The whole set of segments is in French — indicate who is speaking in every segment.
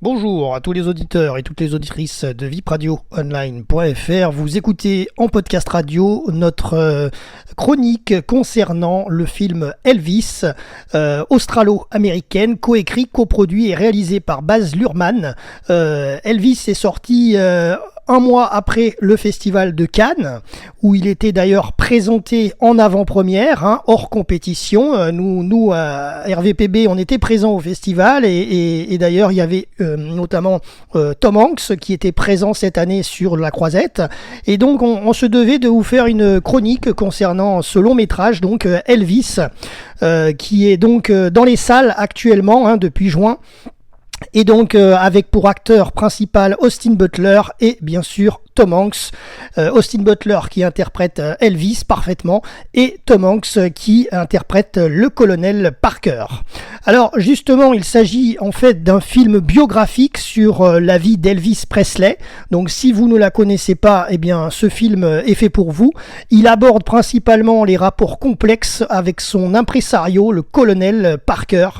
Speaker 1: Bonjour à tous les auditeurs et toutes les auditrices de vipradioonline.fr. Vous écoutez en podcast radio notre chronique concernant le film Elvis, australo-américaine, coécrit, coproduit et réalisé par Baz Luhrmann. Elvis est sorti un mois après le festival de Cannes, où il était d'ailleurs présenté en avant-première, hors compétition. Nous à RVPB, on était présents au festival et d'ailleurs il y avait notamment Tom Hanks qui était présent cette année sur la croisette. Et donc on se devait de vous faire une chronique concernant ce long métrage, donc Elvis, qui est donc dans les salles actuellement depuis juin. Et donc avec pour acteur principal Austin Butler et bien sûr Tom Hanks, Austin Butler qui interprète Elvis parfaitement et Tom Hanks qui interprète le colonel Parker. Alors justement, il s'agit en fait d'un film biographique sur la vie d'Elvis Presley. Donc si vous ne la connaissez pas, eh bien ce film est fait pour vous. Il aborde principalement les rapports complexes avec son impresario, le colonel Parker.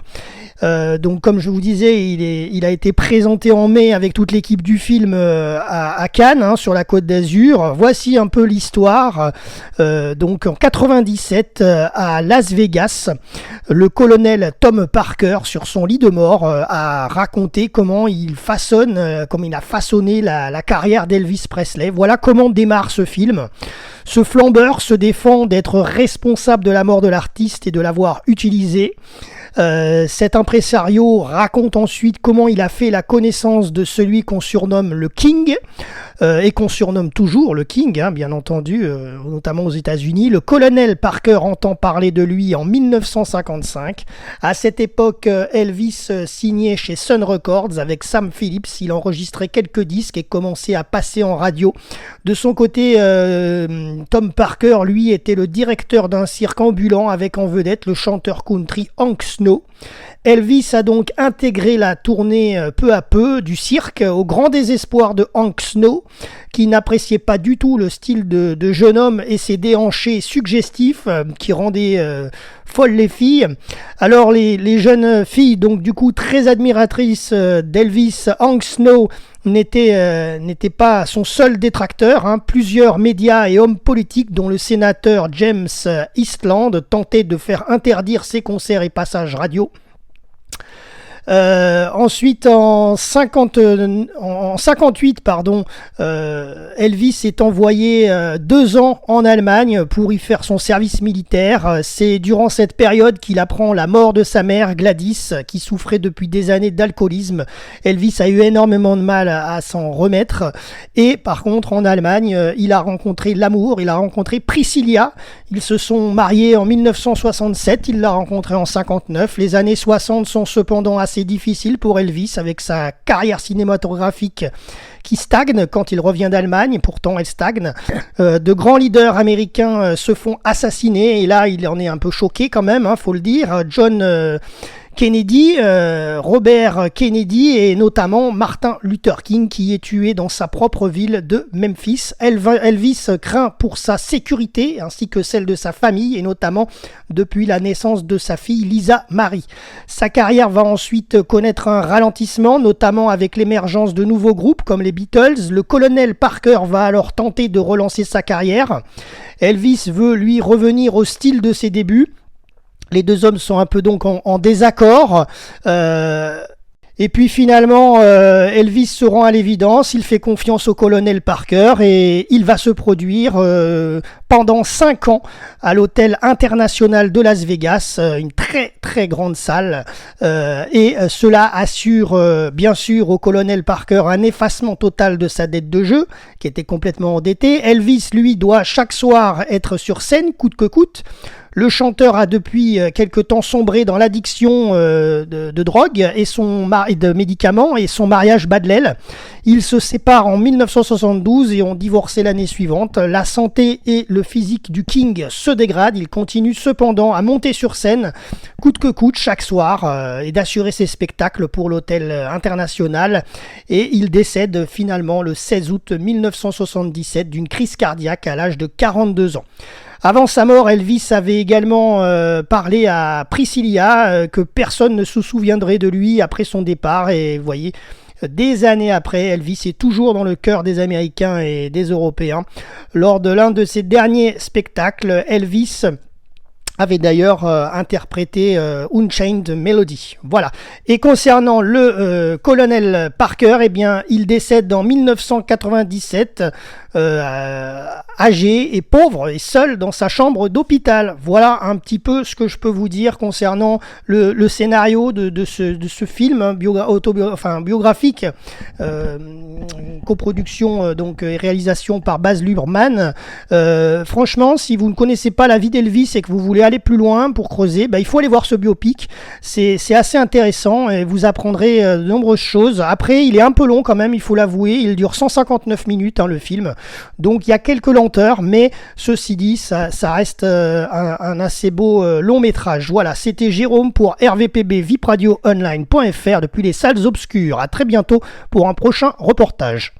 Speaker 1: Donc comme je vous disais, il a été présenté en mai avec toute l'équipe du film à Cannes, sur la Côte d'Azur. Voici un peu l'histoire. Donc en 97 à Las Vegas, le colonel Tom Parker sur son lit de mort a raconté comment il a façonné la carrière d'Elvis Presley. Voilà comment démarre ce film. Ce flambeur se défend d'être responsable de la mort de l'artiste et de l'avoir utilisé. Cet impresario raconte ensuite comment il a fait la connaissance de celui qu'on surnomme le King et qu'on surnomme toujours le King, bien entendu, notamment aux États-Unis. Le colonel Parker entend parler de lui en 1955. À cette époque, Elvis signait chez Sun Records avec Sam Phillips. Il enregistrait quelques disques et commençait à passer en radio. De son côté, Tom Parker, lui, était le directeur d'un cirque ambulant avec en vedette le chanteur country Hank Snow. Elvis a donc intégré la tournée peu à peu du cirque au grand désespoir de Hank Snow, qui n'appréciait pas du tout le style de jeune homme et ses déhanchés suggestifs qui rendaient folles les filles. Alors les jeunes filles, donc du coup très admiratrices d'Elvis, Hank Snow n'était pas son seul détracteur. Plusieurs médias et hommes politiques, dont le sénateur James Eastland, tentaient de faire interdire ses concerts et passages radio. Ensuite, en 58, Elvis est envoyé 2 ans en Allemagne pour y faire son service militaire. C'est durant cette période qu'il apprend la mort de sa mère Gladys, qui souffrait depuis des années d'alcoolisme. Elvis a eu énormément de mal à s'en remettre. Et par contre, en Allemagne, il a rencontré l'amour, il a rencontré Priscilla. Ils se sont mariés en 1967, il l'a rencontrée en 59. Les années 60 sont cependant assez difficiles pour Elvis, avec sa carrière cinématographique qui stagne quand il revient d'Allemagne. Pourtant elle stagne. De grands leaders américains se font assassiner et là il en est un peu choqué quand même, faut le dire. John Kennedy, Robert Kennedy et notamment Martin Luther King qui est tué dans sa propre ville de Memphis. Elvis craint pour sa sécurité ainsi que celle de sa famille et notamment depuis la naissance de sa fille Lisa Marie. Sa carrière va ensuite connaître un ralentissement, notamment avec l'émergence de nouveaux groupes comme les Beatles. Le colonel Parker va alors tenter de relancer sa carrière. Elvis veut lui revenir au style de ses débuts. Les deux hommes sont un peu donc en désaccord. Et puis finalement, Elvis se rend à l'évidence, il fait confiance au colonel Parker et il va se produire pendant 5 ans à l'hôtel international de Las Vegas, une très très grande salle. Et cela assure bien sûr au colonel Parker un effacement total de sa dette de jeu, qui était complètement endetté. Elvis, lui, doit chaque soir être sur scène, coûte que coûte. Le chanteur a depuis quelque temps sombré dans l'addiction de drogue et de médicaments et son mariage bat de l'aile. Ils se séparent en 1972 et ont divorcé l'année suivante. La santé et le physique du King se dégradent. Il continue cependant à monter sur scène coûte que coûte chaque soir et d'assurer ses spectacles pour l'hôtel international. Et il décède finalement le 16 août 1977 d'une crise cardiaque à l'âge de 42 ans. Avant sa mort, Elvis avait également parlé à Priscilla que personne ne se souviendrait de lui après son départ. Et vous voyez, des années après. Elvis est toujours dans le cœur des Américains et des Européens. Lors de l'un de ses derniers spectacles, Elvis avait d'ailleurs interprété Unchained Melody. Voilà. Et concernant le colonel Parker, eh bien, il décède en 1997, âgé et pauvre et seul dans sa chambre d'hôpital. Voilà un petit peu ce que je peux vous dire concernant le scénario de ce film biographique, coproduction donc et réalisation par Baz Luhrmann. Franchement, si vous ne connaissez pas la vie d'Elvis et que vous voulez aller plus loin pour creuser, il faut aller voir ce biopic. C'est assez intéressant et vous apprendrez de nombreuses choses. Après, il est un peu long quand même, il faut l'avouer. Il dure 159 minutes, le film. Donc, il y a quelques lenteurs, mais ceci dit, ça reste un assez beau long métrage. Voilà, c'était Jérôme pour RVPB VIPRadioOnline.fr depuis les salles obscures. À très bientôt pour un prochain reportage.